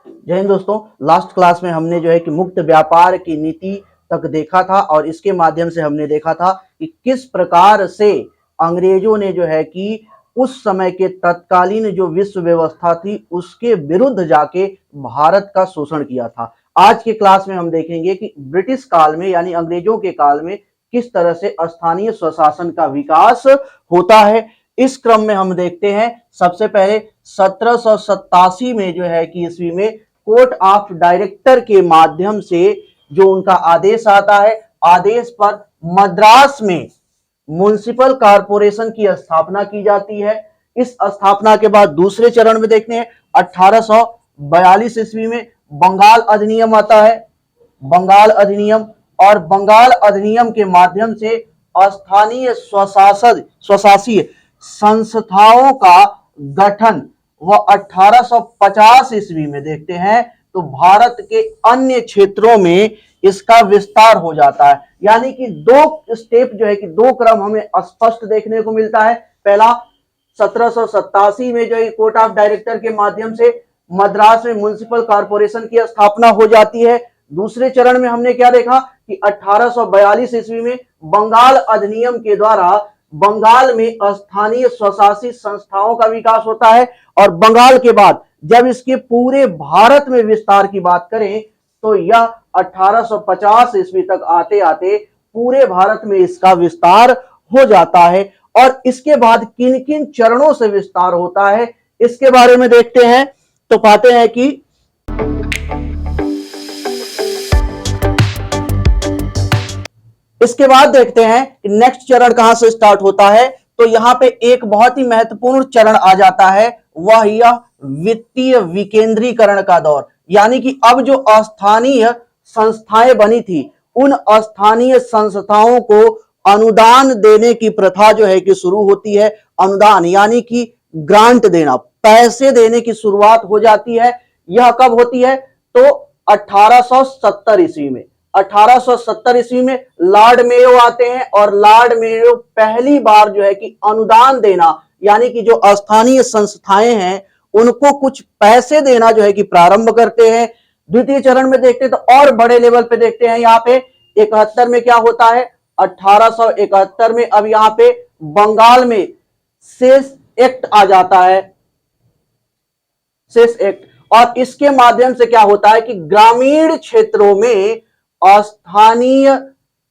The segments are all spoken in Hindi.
जय हिंद दोस्तों। लास्ट क्लास में हमने जो है कि मुक्त व्यापार की नीति तक देखा था और इसके माध्यम से हमने देखा था कि किस प्रकार से अंग्रेजों ने जो है कि उस समय के तत्कालीन जो विश्व व्यवस्था थी उसके विरुद्ध जाके भारत का शोषण किया था। आज के क्लास में हम देखेंगे कि ब्रिटिश काल में यानी अंग्रेजों के काल में किस तरह से स्थानीय स्वशासन का विकास होता है। इस क्रम में हम देखते हैं सबसे पहले 1787 में जो है कि ईस्वी में कोर्ट ऑफ डायरेक्टर के माध्यम से जो उनका आदेश आता है, आदेश पर मद्रास में म्युनिसिपल कॉरपोरेशन की स्थापना की जाती है। इस स्थापना के बाद दूसरे चरण में देखते हैं 1842 ईस्वी में बंगाल अधिनियम आता है। बंगाल अधिनियम और बंगाल अधिनियम के माध्यम से स्थानीय स्वशासी संस्थाओं का गठन वह 1850 ईस्वी में देखते हैं तो भारत के अन्य क्षेत्रों में इसका विस्तार हो जाता है। यानी कि दो स्टेप जो है कि दो क्रम हमें स्पष्ट देखने को मिलता है। पहला 1787 में जो है कोर्ट ऑफ डायरेक्टर के माध्यम से मद्रास में म्युनिसिपल कॉरपोरेशन की स्थापना हो जाती है। दूसरे चरण में हमने क्या देखा कि 1842 ईस्वी में बंगाल अधिनियम के द्वारा बंगाल में स्थानीय स्वशासी संस्थाओं का विकास होता है और बंगाल के बाद जब इसके पूरे भारत में विस्तार की बात करें तो यह 1850 ईस्वी तक आते आते पूरे भारत में इसका विस्तार हो जाता है। और इसके बाद किन किन चरणों से विस्तार होता है इसके बारे में देखते हैं तो पाते हैं कि इसके बाद देखते हैं कि नेक्स्ट चरण कहां से स्टार्ट होता है। तो यहां पे एक बहुत ही महत्वपूर्ण चरण आ जाता है, वह यह वित्तीय विकेंद्रीकरण का दौर। यानी कि अब जो स्थानीय संस्थाएं बनी थी उन स्थानीय संस्थाओं को अनुदान देने की प्रथा जो है कि शुरू होती है। अनुदान यानी कि ग्रांट देना, पैसे देने की शुरुआत हो जाती है। यह कब होती है तो 1870 ईस्वी में। 1870 ईस्वी में लॉर्ड मेयो आते हैं और लॉर्ड मेयो पहली बार जो है कि अनुदान देना यानी कि जो स्थानीय संस्थाएं हैं उनको कुछ पैसे देना जो है कि प्रारंभ करते हैं। द्वितीय चरण में देखते हैं तो और बड़े लेवल पे देखते हैं। यहाँ पे 71 में क्या होता है, 1871 में अब यहाँ पे बंगाल में सेस एक्ट आ जाता है, सेस एक्ट। और इसके माध्यम से क्या होता है कि ग्रामीण क्षेत्रों में स्थानीय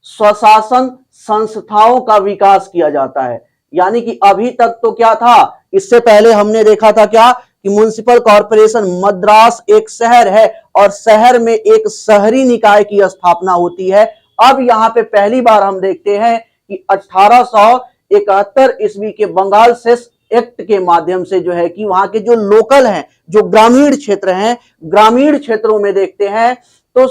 स्वशासन संस्थाओं का विकास किया जाता है। यानी कि अभी तक तो क्या था, इससे पहले हमने देखा था क्या कि म्युनिसिपल कॉरपोरेशन मद्रास एक शहर है और शहर में एक शहरी निकाय की स्थापना होती है। अब यहां पे पहली बार हम देखते हैं कि 1871 ईस्वी के बंगाल सेस एक्ट के माध्यम से जो है कि वहां के जो लोकल हैं, जो ग्रामीण क्षेत्र हैं, ग्रामीण क्षेत्रों में देखते हैं तो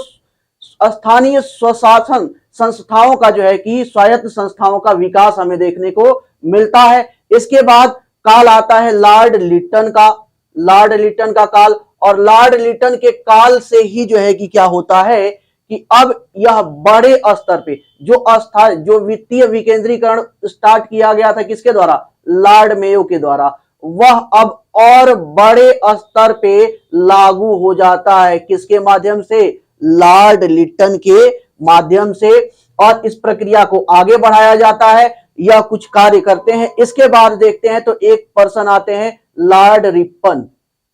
स्थानीय स्वशासन संस्थाओं का जो है कि स्वायत्त संस्थाओं का विकास हमें देखने को मिलता है। इसके बाद काल आता है लॉर्ड लिटन का, लॉर्ड लिटन का काल। और लॉर्ड लिटन के काल से ही जो है कि क्या होता है कि अब यह बड़े स्तर पे जो वित्तीय विकेंद्रीकरण स्टार्ट किया गया था किसके द्वारा, लॉर्ड मेयो के द्वारा, वह अब और बड़े स्तर पे लागू हो जाता है। किसके माध्यम से, लॉर्ड लिटन के माध्यम से। और इस प्रक्रिया को आगे बढ़ाया जाता है, यह कुछ कार्य करते हैं। इसके बाद देखते हैं तो एक पर्सन आते हैं लॉर्ड रिपन,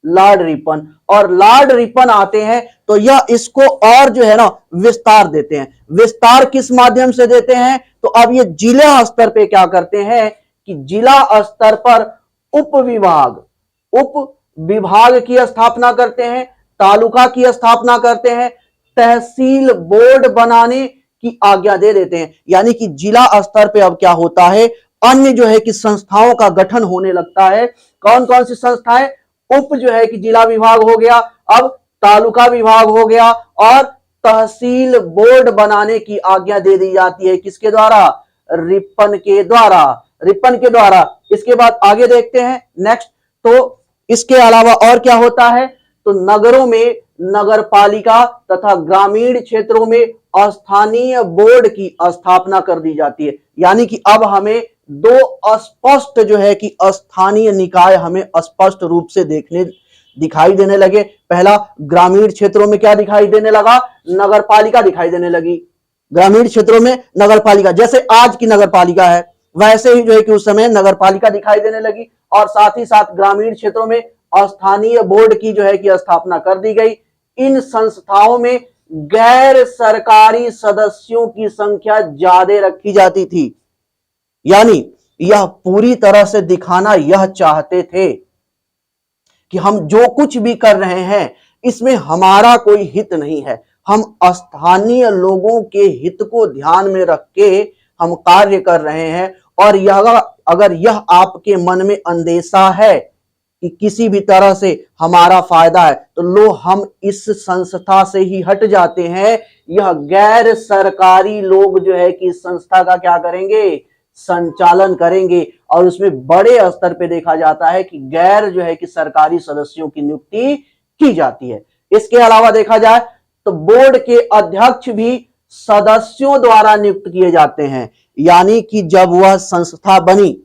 लॉर्ड रिपन। और लॉर्ड रिपन आते हैं तो यह इसको और जो है ना विस्तार देते हैं। विस्तार किस माध्यम से देते हैं तो अब ये जिला स्तर पे क्या करते हैं कि जिला स्तर पर उप विभाग की स्थापना करते हैं, तालुका की स्थापना करते हैं, तहसील बोर्ड बनाने की आज्ञा दे देते हैं। यानी कि जिला स्तर पे अब क्या होता है, अन्य जो है कि संस्थाओं का गठन होने लगता है। कौन कौन सी संस्थाएं, उप जो है कि जिला विभाग हो गया, अब तालुका विभाग हो गया और तहसील बोर्ड बनाने की आज्ञा दे दी जाती है। किसके द्वारा, रिपन के द्वारा, रिपन के द्वारा। इसके बाद आगे देखते हैं नेक्स्ट। तो इसके अलावा और क्या होता है तो नगरों में नगर पालिका तथा ग्रामीण क्षेत्रों में स्थानीय बोर्ड की स्थापना कर दी जाती है। यानी कि अब हमें दो स्पष्ट जो है कि स्थानीय निकाय हमें स्पष्ट रूप से देखने दिखाई देने लगे। पहला, ग्रामीण क्षेत्रों में क्या दिखाई देने लगा? नगर पालिका दिखाई देने लगी। ग्रामीण क्षेत्रों में नगर पालिका, जैसे आज की नगर पालिका है वैसे ही जो है कि उस समय नगर पालिका दिखाई देने लगी। और साथ ही साथ ग्रामीण क्षेत्रों में स्थानीय बोर्ड की जो है कि स्थापना कर दी गई। इन संस्थाओं में गैर सरकारी सदस्यों की संख्या ज्यादा रखी जाती थी। यानी यह पूरी तरह से दिखाना यह चाहते थे कि हम जो कुछ भी कर रहे हैं इसमें हमारा कोई हित नहीं है, हम स्थानीय लोगों के हित को ध्यान में रख के हम कार्य कर रहे हैं। और यह अगर यह आपके मन में अंदेशा है कि किसी भी तरह से हमारा फायदा है तो लो हम इस संस्था से ही हट जाते हैं। यह गैर सरकारी लोग जो है कि संस्था का क्या करेंगे? संचालन करेंगे। और उसमें बड़े स्तर पे देखा जाता है कि गैर जो है कि सरकारी सदस्यों की नियुक्ति की जाती है। इसके अलावा देखा जाए तो बोर्ड के अध्यक्ष भी सदस्यों द्वारा नियुक्त किए जाते हैं। यानी कि जब वह संस्था बनी,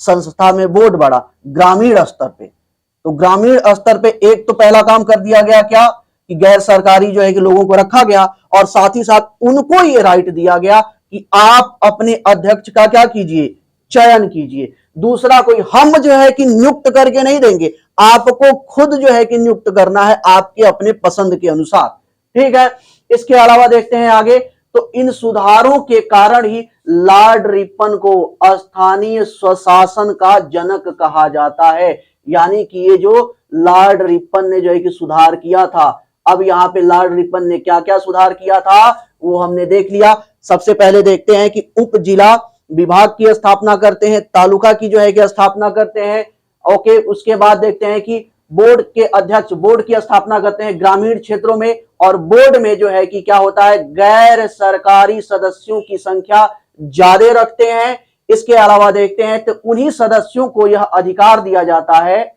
संस्था में बोर्ड बढ़ा ग्रामीण स्तर पे, तो ग्रामीण स्तर पे एक तो पहला काम कर दिया गया क्या कि गैर सरकारी जो है कि लोगों को रखा गया और साथ ही साथ उनको ये राइट दिया गया कि आप अपने अध्यक्ष का क्या कीजिए? चयन कीजिए। दूसरा, कोई हम जो है कि नियुक्त करके नहीं देंगे, आपको खुद जो है कि नियुक्त करना है आपके अपने पसंद के अनुसार। ठीक है। इसके अलावा देखते हैं आगे, तो इन सुधारों के कारण ही लॉर्ड रिपन को स्थानीय स्वशासन का जनक कहा जाता है। यानी कि ये जो लॉर्ड रिपन ने जो है कि सुधार किया था, अब यहाँ पे लॉर्ड रिपन ने क्या क्या सुधार किया था वो हमने देख लिया। सबसे पहले देखते हैं कि उप जिला विभाग की स्थापना करते हैं, तालुका की जो है कि स्थापना करते हैं। ओके, उसके बाद देखते हैं कि बोर्ड के अध्यक्ष, बोर्ड की स्थापना करते हैं ग्रामीण क्षेत्रों में। और बोर्ड में जो है कि क्या होता है? गैर सरकारी सदस्यों की संख्या ज्यादा रखते हैं। इसके अलावा देखते हैं तो उन्हीं सदस्यों को यह अधिकार दिया जाता है,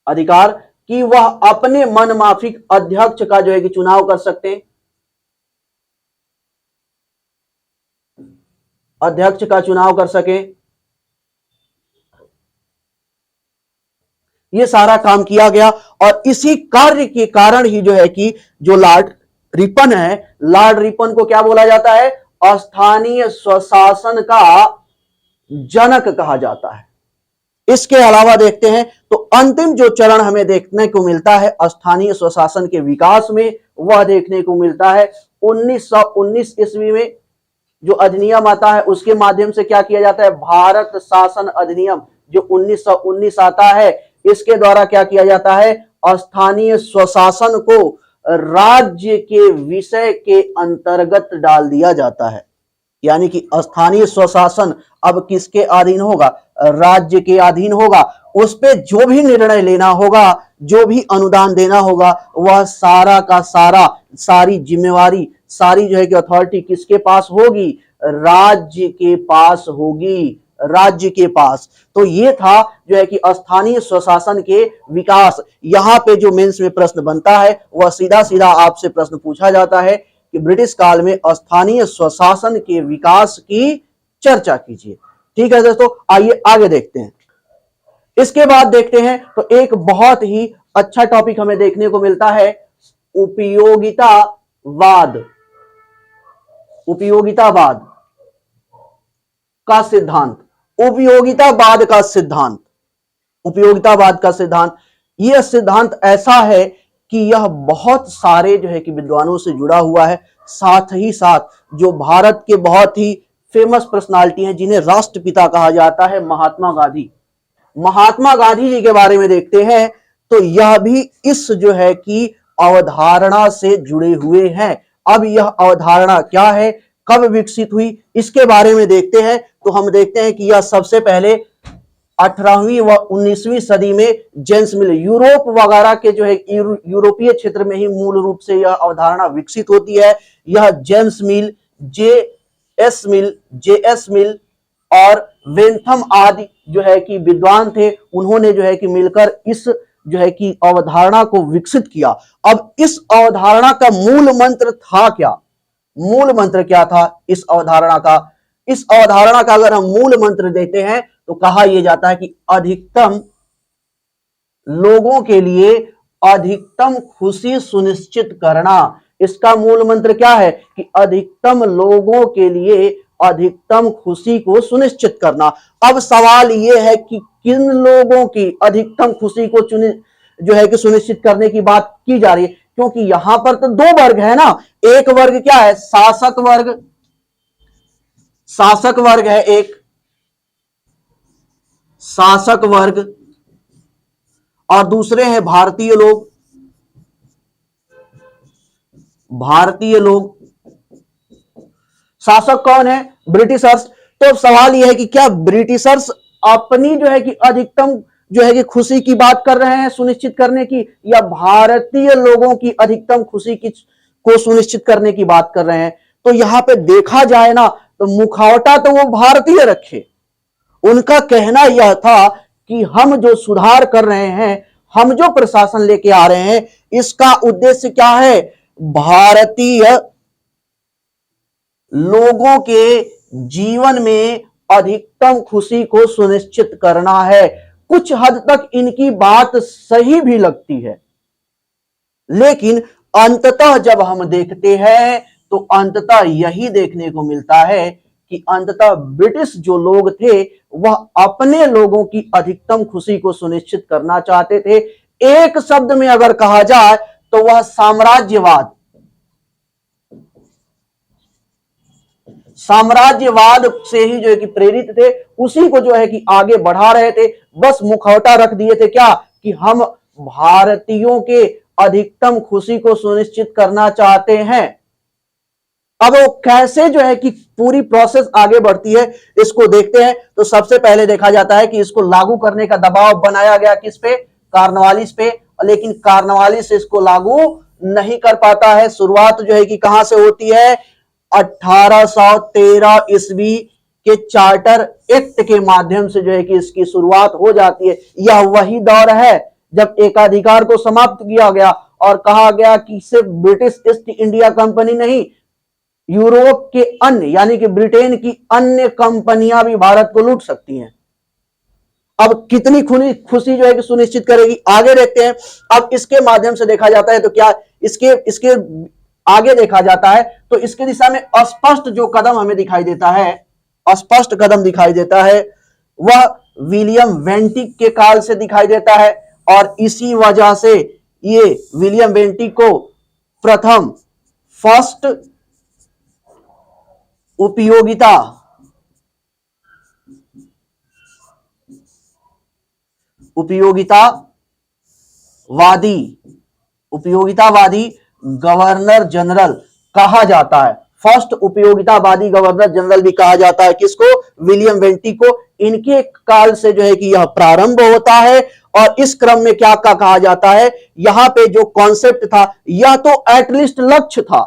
अधिकार कि वह अपने मनमाफिक अध्यक्ष का जो है कि चुनाव कर सकते हैं, अध्यक्ष का चुनाव कर सके। ये सारा काम किया गया और इसी कार्य के कारण ही जो है कि जो लॉर्ड रिपन है, लॉर्ड रिपन को क्या बोला जाता है? स्थानीय स्वशासन का जनक कहा जाता है। इसके अलावा देखते हैं तो अंतिम जो चरण हमें देखने को मिलता है स्थानीय स्वशासन के विकास में, वह देखने को मिलता है 1919 ईस्वी में जो अधिनियम आता है उसके माध्यम से क्या किया जाता है? भारत शासन अधिनियम जो 1919 आता है, इसके द्वारा क्या किया जाता है? स्थानीय स्वशासन को राज्य के विषय के अंतर्गत डाल दिया जाता है। यानी कि स्थानीय स्वशासन अब किसके अधीन होगा? राज्य के अधीन होगा। उस पे जो भी निर्णय लेना होगा, जो भी अनुदान देना होगा, वह सारा का सारा, सारी जिम्मेवारी, सारी जो है कि अथॉरिटी किसके पास होगी? राज्य के पास होगी, राज्य के पास। तो ये था जो है कि स्थानीय स्वशासन के विकास। यहां पे जो मेंस में प्रश्न बनता है वह सीधा सीधा आपसे प्रश्न पूछा जाता है कि ब्रिटिश काल में स्थानीय स्वशासन के विकास की चर्चा कीजिए। ठीक है दोस्तों, आइए आगे देखते हैं। इसके बाद देखते हैं तो एक बहुत ही अच्छा टॉपिक हमें देखने को मिलता है, उपयोगितावाद। उपयोगितावाद का सिद्धांत, उपयोगितावाद का सिद्धांत, उपयोगितावाद का सिद्धांत। यह सिद्धांत ऐसा है कि यह बहुत सारे जो है कि विद्वानों से जुड़ा हुआ है। साथ ही साथ जो भारत के बहुत ही फेमस पर्सनालिटी हैं जिन्हें राष्ट्रपिता कहा जाता है, महात्मा गांधी, महात्मा गांधी जी के बारे में देखते हैं तो यह भी इस जो है कि अवधारणा से जुड़े हुए हैं। अब यह अवधारणा क्या है, कब विकसित हुई, इसके बारे में देखते हैं। तो हम देखते हैं कि यह सबसे पहले 18वीं व 19वीं सदी में जेम्स मिल, यूरोप वगैरह के जो है यूरोपीय क्षेत्र में ही मूल रूप से यह अवधारणा विकसित होती है। यह जेम्स मिल, जे एस मिल और वेंथम आदि जो है कि विद्वान थे, उन्होंने जो है कि मिलकर इस जो है कि अवधारणा को विकसित किया। अब इस अवधारणा का मूल मंत्र था क्या? मूल मंत्र क्या था इस अवधारणा का? इस अवधारणा का अगर हम मूल मंत्र देते हैं तो कहा यह जाता है कि अधिकतम लोगों के लिए अधिकतम खुशी सुनिश्चित करना। इसका मूल मंत्र क्या है कि अधिकतम लोगों के लिए अधिकतम खुशी को सुनिश्चित करना। अब सवाल यह है कि किन लोगों की अधिकतम खुशी को जो है कि सुनिश्चित करने की बात की जा रही है, क्योंकि यहां पर तो दो वर्ग है ना। एक वर्ग क्या है, शासक वर्ग, शासक वर्ग है एक, शासक वर्ग, और दूसरे हैं भारतीय लोग, भारतीय लोग। शासक कौन है, ब्रिटिशर्स। तो सवाल यह है कि क्या ब्रिटिशर्स अपनी जो है कि अधिकतम जो है कि खुशी की बात कर रहे हैं सुनिश्चित करने की, या भारतीय लोगों की अधिकतम खुशी की को सुनिश्चित करने की बात कर रहे हैं। तो यहां पे देखा जाए ना तो मुखौटा तो वो भारतीय रखे। उनका कहना यह था कि हम जो सुधार कर रहे हैं, हम जो प्रशासन लेके आ रहे हैं, इसका उद्देश्य क्या है, भारतीय लोगों के जीवन में अधिकतम खुशी को सुनिश्चित करना है। कुछ हद तक इनकी बात सही भी लगती है, लेकिन अंततः जब हम देखते हैं तो अंततः यही देखने को मिलता है कि अंततः ब्रिटिश जो लोग थे वह अपने लोगों की अधिकतम खुशी को सुनिश्चित करना चाहते थे। एक शब्द में अगर कहा जाए तो वह साम्राज्यवाद, साम्राज्यवाद से ही जो है कि प्रेरित थे, उसी को जो है कि आगे बढ़ा रहे थे। बस मुखौटा रख दिए थे क्या कि हम भारतीयों के अधिकतम खुशी को सुनिश्चित करना चाहते हैं। अब वो कैसे जो है कि पूरी प्रोसेस आगे बढ़ती है इसको देखते हैं। तो सबसे पहले देखा जाता है कि इसको लागू करने का दबाव बनाया गया किस पे, कार्नवालिस पे, लेकिन कार्नवालिस इसको लागू नहीं कर पाता है। शुरुआत जो है कि कहां से होती है, 1813 ईस्वी के चार्टर एक्ट के माध्यम से जो है कि इसकी शुरुआत हो जाती है। यह वही दौर है जब एकाधिकार को समाप्त किया गया और कहा गया कि सिर्फ ब्रिटिश ईस्ट इंडिया कंपनी नहीं, यूरोप के अन्य यानी कि ब्रिटेन की अन्य कंपनियां भी भारत को लूट सकती हैं। अब कितनी खुशी जो है कि सुनिश्चित करेगी, आगे देखते हैं। अब इसके माध्यम से देखा जाता है तो क्या इसके आगे देखा जाता है तो इसके दिशा में स्पष्ट जो कदम हमें दिखाई देता है, स्पष्ट कदम दिखाई देता है, वह विलियम वेंटिक के काल से दिखाई देता है। और इसी वजह से ये विलियम वेंटिक को प्रथम फर्स्ट उपयोगितावादी गवर्नर जनरल कहा जाता है। फर्स्ट उपयोगितावादी गवर्नर जनरल भी कहा जाता है किसको, विलियम वेंटिक को। इनके काल से जो है कि यह प्रारंभ होता है। और इस क्रम में क्या कहा जाता है, यहां पे जो कॉन्सेप्ट था, यह तो एटलीस्ट लक्ष्य था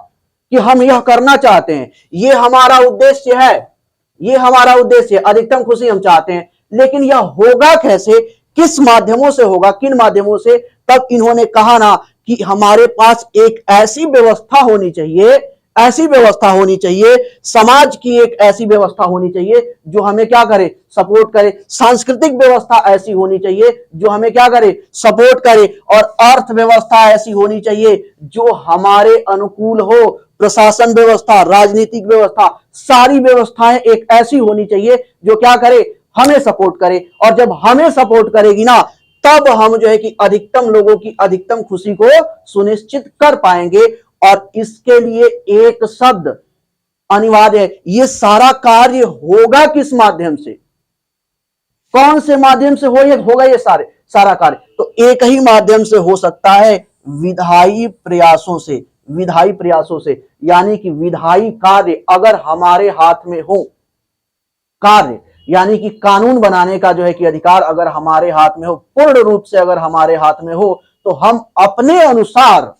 कि हम यह करना चाहते हैं, ये हमारा उद्देश्य है, ये हमारा उद्देश्य है, अधिकतम खुशी हम चाहते हैं। लेकिन यह होगा कैसे, किस माध्यमों से होगा, किन माध्यमों से, तब इन्होंने कहा ना कि हमारे पास एक ऐसी व्यवस्था होनी चाहिए, ऐसी व्यवस्था होनी चाहिए, समाज की एक ऐसी व्यवस्था होनी चाहिए जो हमें क्या करे, सपोर्ट करे। सांस्कृतिक व्यवस्था ऐसी होनी चाहिए जो हमें क्या करे, सपोर्ट करे। और अर्थव्यवस्था ऐसी होनी चाहिए जो हमारे अनुकूल हो। प्रशासन व्यवस्था, राजनीतिक व्यवस्था, सारी व्यवस्थाएं एक ऐसी होनी चाहिए जो क्या करे, हमें सपोर्ट करे। और जब हमें सपोर्ट करेगी ना, तब हम जो है कि अधिकतम लोगों की अधिकतम खुशी को सुनिश्चित कर पाएंगे। और इसके लिए एक शब्द अनिवार्य है, ये सारा कार्य होगा किस माध्यम से, कौन से माध्यम से होगा ये सारा कार्य, तो एक ही माध्यम से हो सकता है, विधायी प्रयासों से, विधायी प्रयासों से। यानी कि विधायी कार्य अगर हमारे हाथ में हो, कार्य यानी कि कानून बनाने का जो है कि अधिकार अगर हमारे हाथ में हो, पूर्ण रूप से अगर हमारे हाथ में हो, तो हम अपने अनुसार,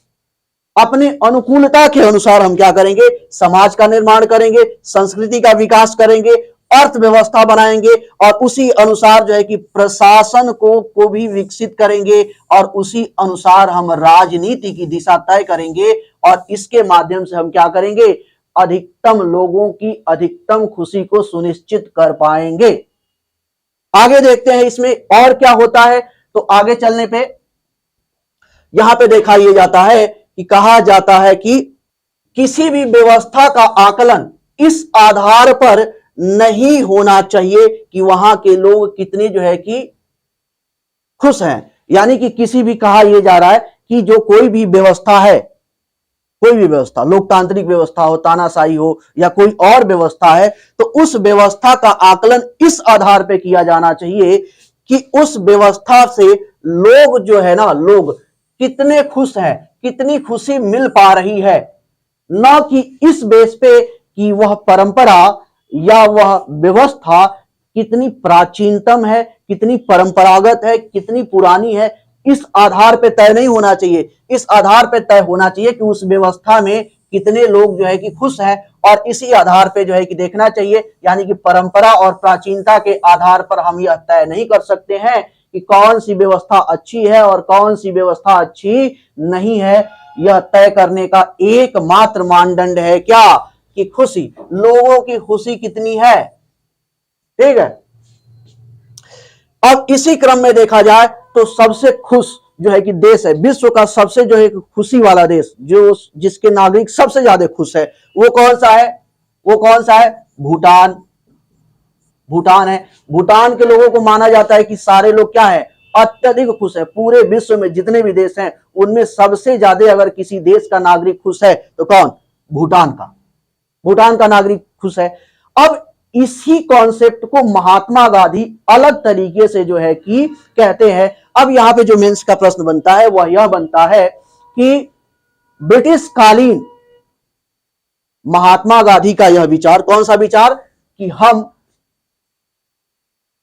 अपने अनुकूलता के अनुसार हम क्या करेंगे, समाज का निर्माण करेंगे, संस्कृति का विकास करेंगे, अर्थव्यवस्था बनाएंगे, और उसी अनुसार जो है कि प्रशासन को भी विकसित करेंगे, और उसी अनुसार हम राजनीति की दिशा तय करेंगे। और इसके माध्यम से हम क्या करेंगे, अधिकतम लोगों की अधिकतम खुशी को सुनिश्चित कर पाएंगे। आगे देखते हैं इसमें और क्या होता है। तो आगे चलने पे यहां पे देखा यह जाता है कि कहा जाता है कि किसी भी व्यवस्था का आकलन इस आधार पर नहीं होना चाहिए कि वहां के लोग कितने जो है कि खुश हैं। यानी कि किसी भी कहा यह जा रहा है कि जो कोई भी व्यवस्था है, कोई भी व्यवस्था, लोकतांत्रिक व्यवस्था हो, तानाशाही हो या कोई और व्यवस्था है, तो उस व्यवस्था का आकलन इस आधार पर किया जाना चाहिए कि उस व्यवस्था से लोग जो है ना, लोग कितने खुश हैं, कितनी खुशी मिल पा रही है, न कि इस बेस पे कि वह परंपरा या वह व्यवस्था कितनी प्राचीनतम है, कितनी परंपरागत है, कितनी पुरानी है। इस आधार पे तय नहीं होना चाहिए। इस आधार पे तय होना चाहिए कि उस व्यवस्था में कितने लोग जो है कि खुश हैं, और इसी आधार पे जो है कि देखना चाहिए। यानी कि परंपरा और प्राचीनता के आधार पर हम यह तय नहीं कर सकते हैं कि कौन सी व्यवस्था अच्छी है और कौन सी व्यवस्था अच्छी नहीं है। यह तय करने का एकमात्र मानदंड है क्या, कि खुशी, लोगों की खुशी कितनी है। ठीक है। अब इसी क्रम में देखा जाए तो सबसे खुश जो है कि देश है, विश्व का सबसे जो है खुशी वाला देश, जो जिसके नागरिक सबसे ज्यादा खुश है, वो कौन सा है, वो कौन सा है, भूटान। भूटान है। भूटान के लोगों को माना जाता है कि सारे लोग क्या है, अत्यधिक खुश है। पूरे विश्व में जितने भी देश हैं उनमें सबसे ज्यादा अगर किसी देश का नागरिक खुश है तो कौन, भूटान का, भूटान का नागरिक खुश है। अब इसी कॉन्सेप्ट को महात्मा गांधी अलग तरीके से जो है कि कहते हैं। अब यहां पे जो मेंस का प्रश्न बनता है वह यह बनता है कि ब्रिटिश कालीन महात्मा गांधी का यह विचार, कौन सा विचार, कि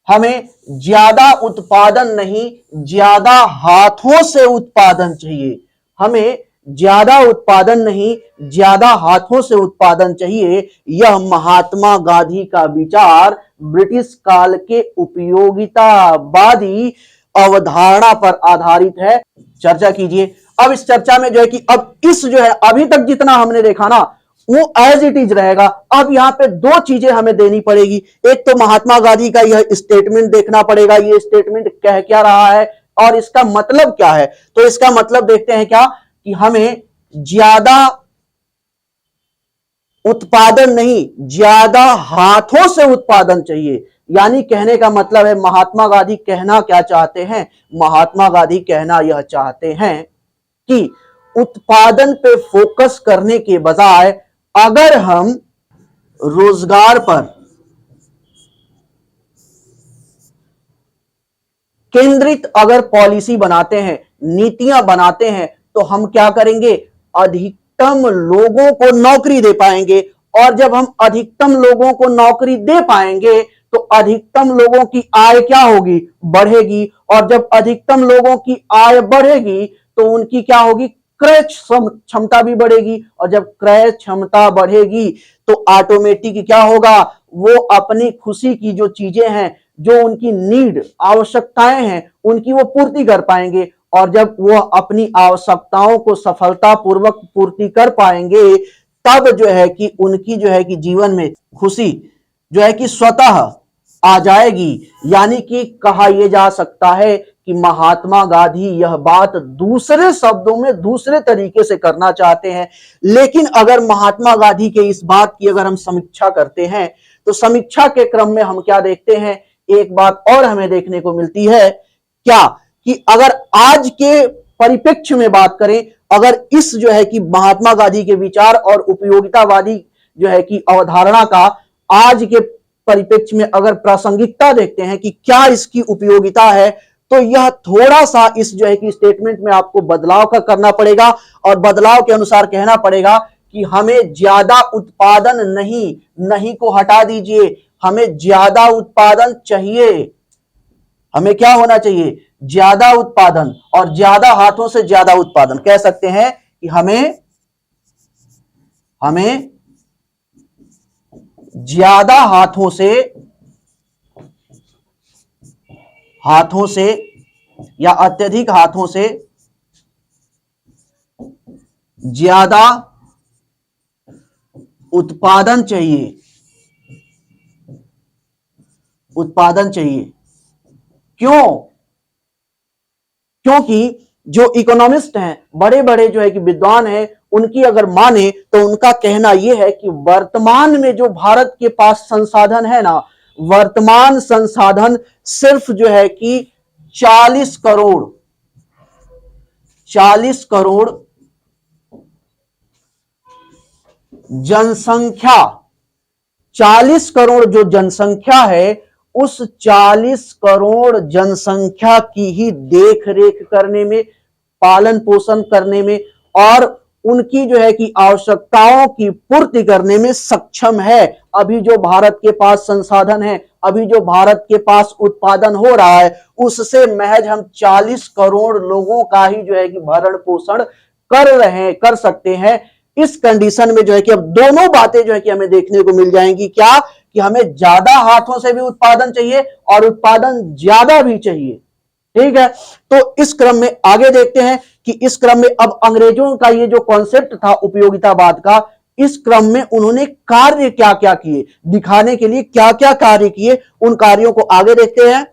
हमें ज्यादा उत्पादन नहीं, ज्यादा हाथों से उत्पादन चाहिए। हमें ज्यादा उत्पादन नहीं, ज्यादा हाथों से उत्पादन चाहिए। यह महात्मा गांधी का विचार ब्रिटिश काल के उपयोगितावादी अवधारणा पर आधारित है। चर्चा कीजिए। अब इस चर्चा में जो है कि अब इस जो है अभी तक जितना हमने देखा ना वो एज इट इज रहेगा। अब यहां पे दो चीजें हमें देनी पड़ेगी। एक तो महात्मा गांधी का यह स्टेटमेंट देखना पड़ेगा, ये स्टेटमेंट कह क्या रहा है और इसका मतलब क्या है। तो इसका मतलब देखते हैं क्या, कि हमें ज्यादा उत्पादन नहीं, ज्यादा हाथों से उत्पादन चाहिए। यानी कहने का मतलब है महात्मा गांधी कहना क्या चाहते हैं, महात्मा गांधी कहना यह चाहते हैं कि उत्पादन पे फोकस करने के बजाय अगर हम रोजगार पर केंद्रित अगर पॉलिसी बनाते हैं, नीतियां बनाते हैं, तो हम क्या करेंगे, अधिकतम लोगों को नौकरी दे पाएंगे। और जब हम अधिकतम लोगों को नौकरी दे पाएंगे तो अधिकतम लोगों की आय क्या होगी, बढ़ेगी। और जब अधिकतम लोगों की आय बढ़ेगी तो उनकी क्या होगी, क्रय क्षमता भी बढ़ेगी। और जब क्रय क्षमता बढ़ेगी तो ऑटोमेटिक क्या होगा, वो अपनी खुशी की जो चीजें हैं, जो उनकी नीड, आवश्यकताएं हैं, उनकी वो पूर्ति कर पाएंगे। और जब वो अपनी आवश्यकताओं को सफलतापूर्वक पूर्ति कर पाएंगे तब जो है कि उनकी जो है कि जीवन में खुशी जो है कि स्वतः आ जाएगी। यानी कि कहा यह जा सकता है कि महात्मा गांधी यह बात दूसरे शब्दों में दूसरे तरीके से करना चाहते हैं। लेकिन अगर महात्मा गांधी के इस बात की अगर हम समीक्षा करते हैं तो समीक्षा के क्रम में हम क्या देखते हैं, एक बात और हमें देखने को मिलती है क्या, कि अगर आज के परिप्रेक्ष्य में बात करें, अगर इस जो है कि महात्मा गांधी के विचार और उपयोगितावादी जो है कि अवधारणा का आज के परिप्रेक्ष्य में अगर प्रासंगिकता देखते हैं कि क्या इसकी उपयोगिता है, तो यह थोड़ा सा इस जो है कि स्टेटमेंट में आपको बदलाव का करना पड़ेगा। और बदलाव के अनुसार कहना पड़ेगा कि हमें ज्यादा उत्पादन नहीं, नहीं को हटा दीजिए, हमें ज्यादा उत्पादन चाहिए। हमें क्या होना चाहिए, ज्यादा उत्पादन, और ज्यादा हाथों से ज्यादा उत्पादन। कह सकते हैं कि हमें ज्यादा हाथों से या अत्यधिक हाथों से ज्यादा उत्पादन चाहिए, उत्पादन चाहिए। क्यों? क्योंकि जो इकोनॉमिस्ट हैं, बड़े बड़े जो है कि विद्वान हैं, उनकी अगर माने तो उनका कहना यह है कि वर्तमान में जो भारत के पास संसाधन है ना, वर्तमान संसाधन सिर्फ जो है कि 40 करोड़ 40 करोड़ जनसंख्या, 40 करोड़ जो जनसंख्या है, उस 40 करोड़ जनसंख्या की ही देख रेख करने में, पालन पोषण करने में और उनकी जो है कि आवश्यकताओं की पूर्ति करने में सक्षम है। अभी जो भारत के पास संसाधन है, अभी जो भारत के पास उत्पादन हो रहा है, उससे महज हम 40 करोड़ लोगों का ही जो है कि भरण पोषण कर सकते हैं। इस कंडीशन में जो है कि अब दोनों बातें जो है कि हमें देखने को मिल जाएंगी। क्या? कि हमें ज्यादा हाथों से भी उत्पादन चाहिए और उत्पादन ज्यादा भी चाहिए। ठीक है, तो इस क्रम में आगे देखते हैं कि इस क्रम में अब अंग्रेजों का ये जो कॉन्सेप्ट था उपयोगितावाद का, इस क्रम में उन्होंने कार्य क्या क्या किए, दिखाने के लिए क्या क्या कार्य किए, उन कार्यों को आगे देखते हैं।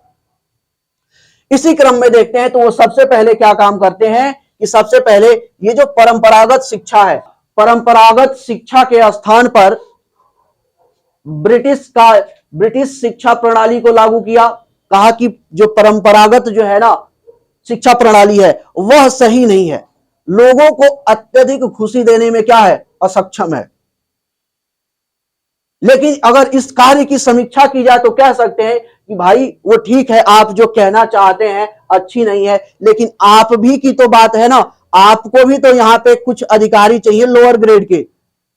इसी क्रम में देखते हैं तो वो सबसे पहले क्या काम करते हैं कि सबसे पहले ये जो परंपरागत शिक्षा है, परंपरागत शिक्षा के स्थान पर ब्रिटिश शिक्षा प्रणाली को लागू किया। कहा कि जो परंपरागत जो है ना शिक्षा प्रणाली है वह सही नहीं है, लोगों को अत्यधिक खुशी देने में क्या है, असक्षम है। लेकिन अगर इस कार्य की समीक्षा की जाए तो कह सकते हैं कि भाई वो ठीक है, आप जो कहना चाहते हैं अच्छी नहीं है, लेकिन आप भी की तो बात है ना, आपको भी तो यहां पे कुछ अधिकारी चाहिए लोअर ग्रेड के,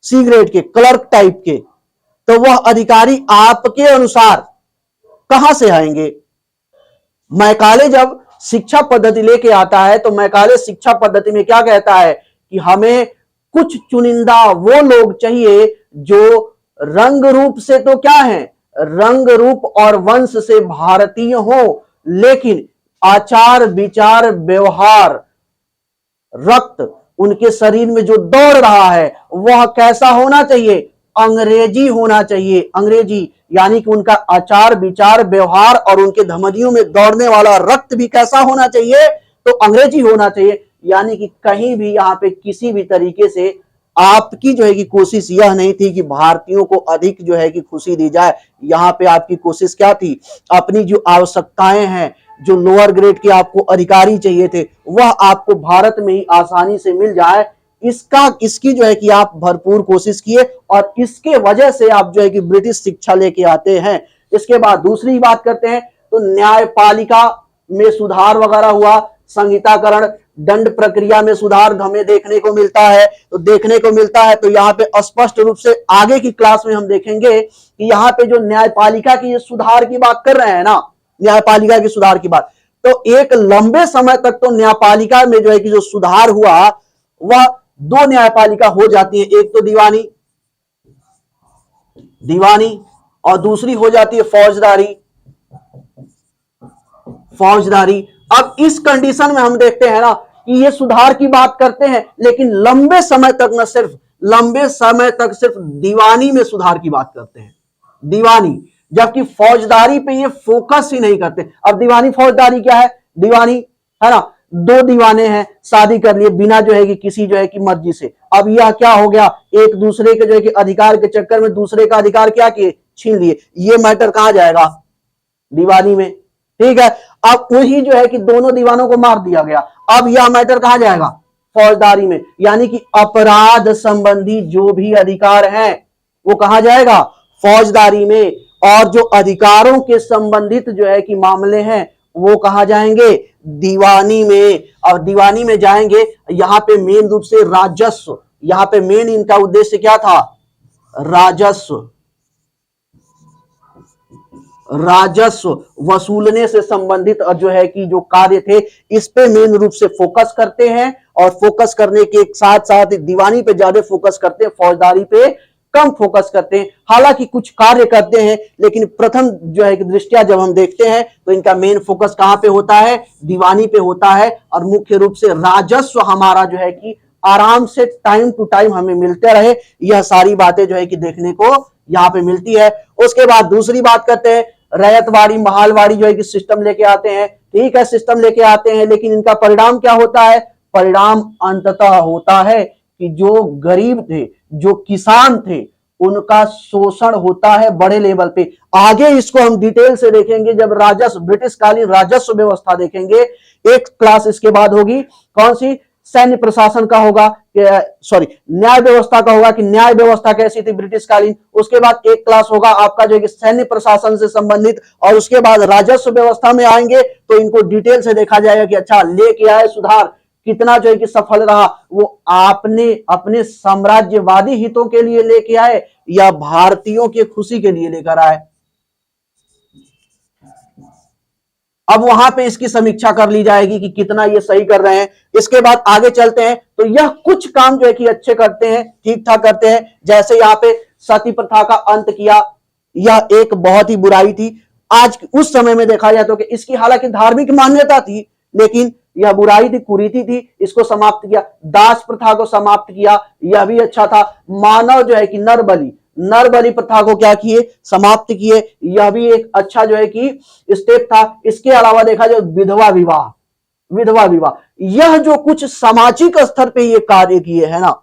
सी ग्रेड के, क्लर्क टाइप के, तो वह अधिकारी आपके अनुसार कहां से आएंगे? मैकाले जब शिक्षा पद्धति लेके आता है तो मैकाले शिक्षा पद्धति में क्या कहता है कि हमें कुछ चुनिंदा वो लोग चाहिए जो रंग रूप से तो क्या है, रंग रूप और वंश से भारतीय हो, लेकिन आचार विचार व्यवहार रक्त उनके शरीर में जो दौड़ रहा है वह कैसा होना चाहिए, अंग्रेजी होना चाहिए। अंग्रेजी यानी कि उनका आचार विचार व्यवहार और उनके धमनियों में दौड़ने वाला रक्त भी कैसा होना चाहिए, तो अंग्रेजी होना चाहिए। यानी कि कहीं भी यहां पे किसी भी तरीके से आपकी जो है कि कोशिश यह नहीं थी कि भारतीयों को अधिक जो है कि खुशी दी जाए। यहां पे आपकी कोशिश क्या थी, अपनी जो आवश्यकताएं हैं, जो लोअर ग्रेड के आपको अधिकारी चाहिए थे वह आपको भारत में ही आसानी से मिल जाए, इसकी जो है कि आप भरपूर कोशिश किए और इसके वजह से आप जो है कि ब्रिटिश शिक्षा लेके आते हैं। इसके बाद दूसरी बात करते हैं तो न्यायपालिका में सुधार वगैरह हुआ, संहिताकरण, दंड प्रक्रिया में सुधार हमें देखने को मिलता है। तो यहाँ पे स्पष्ट रूप से आगे की क्लास में हम देखेंगे कि यहाँ पे जो न्यायपालिका की ये सुधार की बात कर रहे हैं ना, न्यायपालिका की सुधार की बात, तो एक लंबे समय तक तो न्यायपालिका में जो है कि जो सुधार हुआ वह दो न्यायपालिका हो जाती है, एक तो दीवानी और दूसरी हो जाती है फौजदारी। अब इस कंडीशन में हम देखते हैं ना कि ये सुधार की बात करते हैं, लेकिन लंबे समय तक सिर्फ दीवानी में सुधार की बात करते हैं, दीवानी, जबकि फौजदारी पे ये फोकस ही नहीं करते। अब दीवानी फौजदारी क्या है, दीवानी है ना, दो दीवाने हैं, शादी कर लिए बिना जो है कि किसी जो है कि मर्जी से। अब यह क्या हो गया, एक दूसरे के जो है कि अधिकार के चक्कर में दूसरे का अधिकार क्या किए, छीन लिए। ये मैटर कहां जाएगा, दीवानी में। ठीक है, अब वही जो है कि दोनों दीवानों को मार दिया गया, अब यह मैटर कहां जाएगा, फौजदारी में। यानी कि अपराध संबंधी जो भी अधिकार हैं वो कहां जाएगा, फौजदारी में। और जो अधिकारों के संबंधित जो है कि मामले हैं वो कहां जाएंगे, दीवानी में। और दीवानी में जाएंगे, यहां पे मेन रूप से राजस्व, यहां पे मेन इनका उद्देश्य क्या था, राजस्व वसूलने से संबंधित जो है कि जो कार्य थे इस पे मेन रूप से फोकस करते हैं। और फोकस करने के साथ साथ दीवानी पे ज्यादा फोकस करते हैं, फौजदारी पे कम फोकस करते हैं। हालांकि कुछ कार्य करते हैं, लेकिन प्रथम जो है कि दृष्टिया जब हम देखते हैं तो इनका मेन फोकस कहां पे होता है, दीवानी पे होता है। और मुख्य रूप से राजस्व हमारा जो है कि आराम से टाइम टू टाइम हमें मिलते रहे, यह सारी बातें जो है कि देखने को यहां पे मिलती है। उसके बाद दूसरी बात करते हैं रैयतवाड़ी महलवाड़ी जो है कि सिस्टम लेके आते हैं। ठीक है, सिस्टम लेके आते हैं, लेकिन इनका परिणाम क्या होता है? परिणाम अंततः होता है कि जो गरीब थे, जो किसान थे, उनका शोषण होता है बड़े लेवल पे। आगे इसको हम डिटेल से देखेंगे जब राजस्व, ब्रिटिशकालीन राजस्व व्यवस्था देखेंगे। एक क्लास इसके बाद होगी कौन सी? सैन्य प्रशासन का होगा, सॉरी न्याय व्यवस्था का होगा कि न्याय व्यवस्था कैसी थी ब्रिटिशकालीन। उसके बाद एक क्लास होगा आपका जो है सैन्य प्रशासन से संबंधित, और उसके बाद राजस्व व्यवस्था में आएंगे तो इनको डिटेल से देखा जाएगा कि अच्छा लेके आए सुधार, कितना जो है कि सफल रहा, वो आपने अपने साम्राज्यवादी हितों के लिए लेके आए या भारतीयों की खुशी के लिए लेकर आए। अब वहां पे इसकी समीक्षा कर ली जाएगी कि कितना ये सही कर रहे हैं। इसके बाद आगे चलते हैं तो यह कुछ काम जो है कि अच्छे करते हैं, ठीक ठाक करते हैं। जैसे यहाँ पे सती प्रथा का अंत किया, यह एक बहुत ही बुराई थी। आज उस समय में देखा जाए तो कि इसकी हालांकि धार्मिक मान्यता थी, लेकिन यह बुराई थी, कुरीति थी, इसको समाप्त किया। दास प्रथा को समाप्त किया, यह भी अच्छा था। मानव जो है कि नर बलि प्रथा को क्या किए? समाप्त किए, यह भी एक अच्छा जो है कि स्टेप था। इसके अलावा देखा जाए विधवा विवाह, यह जो कुछ सामाजिक स्तर पे ये कार्य किए है ना,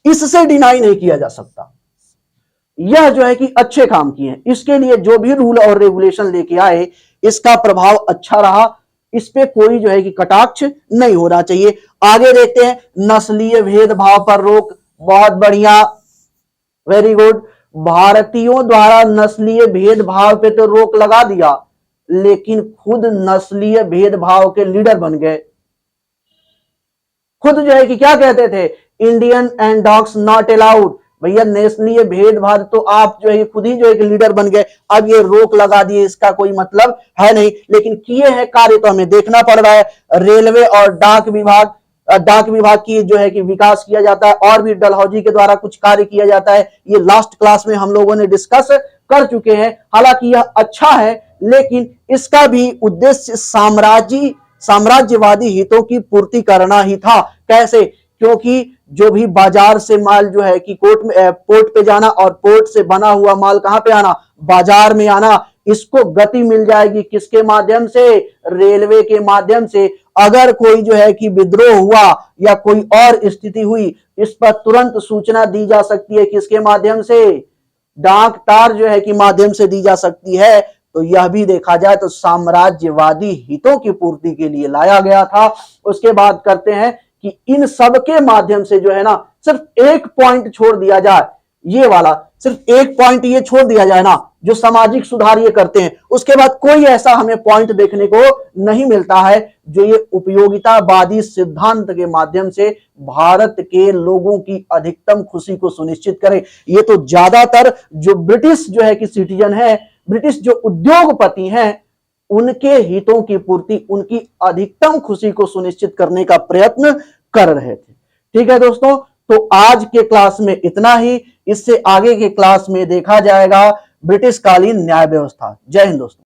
इससे डिनाई नहीं किया जा सकता। यह जो है कि अच्छे काम किए हैं। इसके लिए जो भी रूल और रेगुलेशन लेके आए, इसका प्रभाव अच्छा रहा, इस पे कोई जो है कि कटाक्ष नहीं होना चाहिए। आगे देखते हैं, नस्लीय भेदभाव पर रोक, बहुत बढ़िया, वेरी गुड। भारतीयों द्वारा नस्लीय भेदभाव पे तो रोक लगा दिया, लेकिन खुद नस्लीय भेदभाव के लीडर बन गए। खुद जो है कि क्या कहते थे? Indian and dogs not allowed. भैया नस्लीय भेदभाव तो आप जो है खुद ही जो है कि लीडर बन गए। अब ये रोक लगा दिए, इसका कोई मतलब है नहीं, लेकिन किए हैं कार्य तो हमें देखना पड़ रहा है। रेलवे और डाक विभाग की जो है कि विकास किया जाता है, और भी डलहौजी के द्वारा कुछ कार्य किया जाता है। ये लास्ट क्लास में हम लोगों ने डिस्कस कर चुके हैं। हालांकि यह अच्छा है, लेकिन इसका भी उद्देश्य साम्राज्यवादी हितों की पूर्ति करना ही था। कैसे? क्योंकि जो भी बाजार से माल जो है कि पोर्ट पे जाना, और पोर्ट से बना हुआ माल कहां पे आना? बाजार में आना। इसको गति मिल जाएगी किसके माध्यम से? रेलवे के माध्यम से। अगर कोई जो है कि विद्रोह हुआ या कोई और स्थिति हुई, इस पर तुरंत सूचना दी जा सकती है किसके माध्यम से? डाक तार जो है कि माध्यम से दी जा सकती है। तो यह भी देखा जाए तो साम्राज्यवादी हितों की पूर्ति के लिए लाया गया था। उसके बाद करते हैं कि इन सब के माध्यम से जो है ना, सिर्फ एक पॉइंट छोड़ दिया जाए, ये वाला सिर्फ एक पॉइंट ये छोड़ दिया जाए ना, जो सामाजिक सुधार ये करते हैं, उसके बाद कोई ऐसा हमें पॉइंट देखने को नहीं मिलता है जो ये उपयोगितावादी सिद्धांत के माध्यम से भारत के लोगों की अधिकतम खुशी को सुनिश्चित करे। ये तो ज्यादातर जो ब्रिटिश जो है कि सिटीजन है, ब्रिटिश जो उद्योगपति हैं, उनके हितों की पूर्ति, उनकी अधिकतम खुशी को सुनिश्चित करने का प्रयत्न कर रहे थे। ठीक है दोस्तों, तो आज के क्लास में इतना ही। इससे आगे के क्लास में देखा जाएगा ब्रिटिश कालीन न्याय व्यवस्था। जय हिंद दोस्तों।